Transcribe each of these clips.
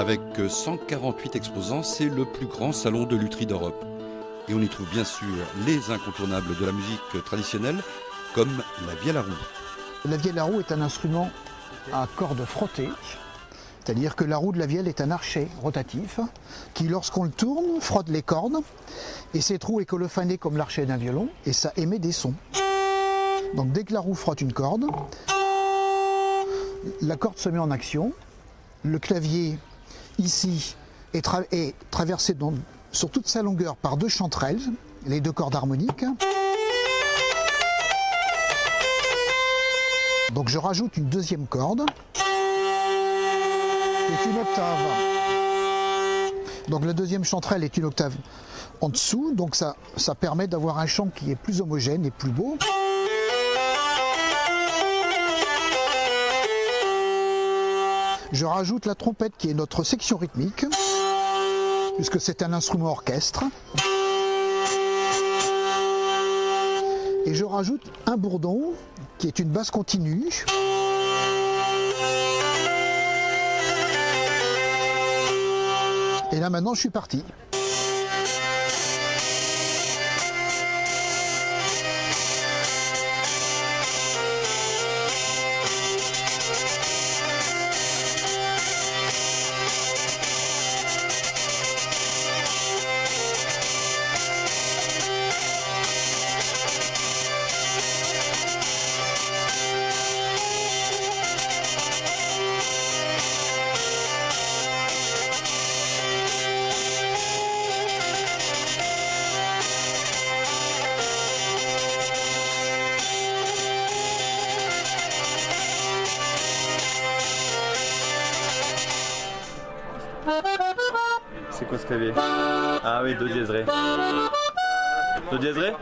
Avec 148 exposants, c'est le plus grand salon de lutherie d'Europe. Et on y trouve bien sûr les incontournables de la musique traditionnelle, comme la vielle à roue. La vielle à roue est un instrument à cordes frottées, c'est-à-dire que la roue de la vielle est un archet rotatif qui, lorsqu'on le tourne, frotte les cordes et ces trous est colophané comme l'archet d'un violon et ça émet des sons. Donc dès que la roue frotte une corde, la corde se met en action, le clavier ici est traversé sur toute sa longueur par deux chanterelles, les deux cordes harmoniques. Donc je rajoute une deuxième corde, qui est une octave. Donc la deuxième chanterelle est une octave en dessous, donc ça permet d'avoir un chant qui est plus homogène et plus beau. Je rajoute la trompette qui est notre section rythmique, puisque c'est un instrument orchestre. Et je rajoute un bourdon qui est une basse continue. Et là maintenant je suis parti. C'est quoi ce clavier? Ah oui, do dièse ré. Do dièse ré?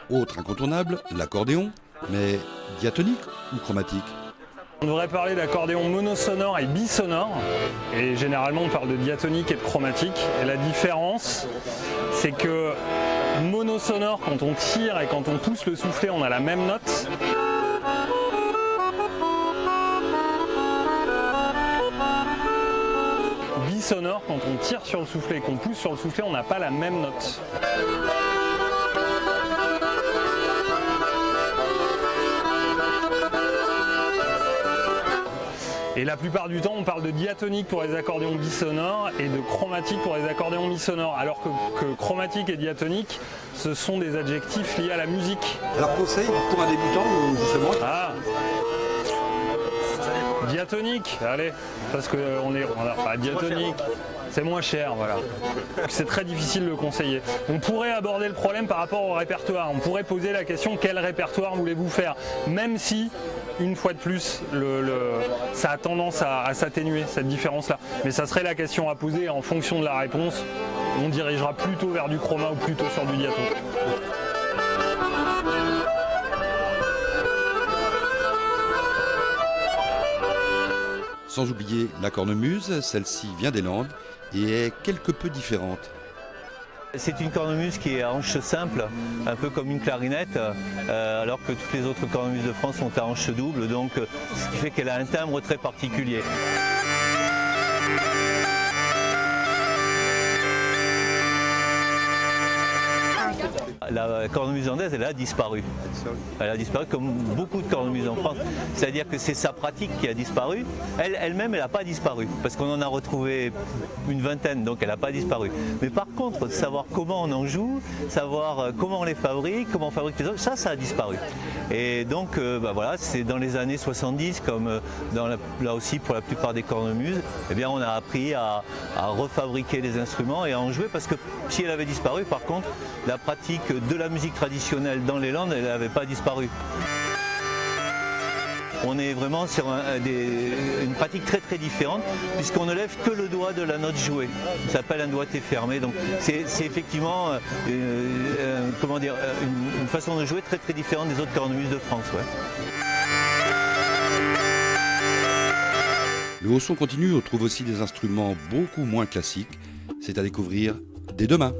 Autre incontournable, l'accordéon, mais diatonique ou chromatique? On devrait parler d'accordéon monosonore et bisonore, et généralement on parle de diatonique et de chromatique. Et la différence, c'est que monosonore, quand on tire et quand on pousse le soufflet, on a la même note. Bisonore, quand on tire sur le soufflet et qu'on pousse sur le soufflet, on n'a pas la même note. Et la plupart du temps, on parle de diatonique pour les accordéons bisonores et de chromatique pour les accordéons misonores, alors que chromatique et diatonique, ce sont des adjectifs liés à la musique. Alors conseil pour un débutant, justement? Ah, diatonique, allez, parce qu'on a pas diatonique, c'est moins cher, voilà. C'est très difficile de le conseiller. On pourrait aborder le problème par rapport au répertoire. On pourrait poser la question, quel répertoire voulez-vous faire? Même si, une fois de plus, ça a tendance à s'atténuer, cette différence-là. Mais ça serait la question à poser et en fonction de la réponse, on dirigera plutôt vers du chroma ou plutôt sur du diaton. Sans oublier la cornemuse, celle-ci vient des Landes et est quelque peu différente. C'est une cornemuse qui est à hanche simple, un peu comme une clarinette, alors que toutes les autres cornemuses de France sont à hanche double, donc ce qui fait qu'elle a un timbre très particulier. La cornemuse landaise, elle a disparu. Elle a disparu comme beaucoup de cornemuses en France. C'est-à-dire que c'est sa pratique qui a disparu. Elle-même, elle n'a pas disparu. Parce qu'on en a retrouvé une vingtaine, donc elle n'a pas disparu. Mais par contre, savoir comment on en joue, savoir comment on les fabrique, comment on fabrique les autres, ça a disparu. Et donc, voilà, c'est dans les années 70, comme là aussi pour la plupart des cornemuses, eh bien, on a appris à refabriquer les instruments et à en jouer. Parce que si elle avait disparu, par contre, la pratique de la musique traditionnelle dans les Landes, elle n'avait pas disparu. On est vraiment sur une pratique très très différente puisqu'on ne lève que le doigt de la note jouée. Ça s'appelle un doigté fermé. Donc c'est effectivement une façon de jouer très très différente des autres cornemuses de France. Ouais. Le haut son continu, on trouve aussi des instruments beaucoup moins classiques. C'est à découvrir dès demain.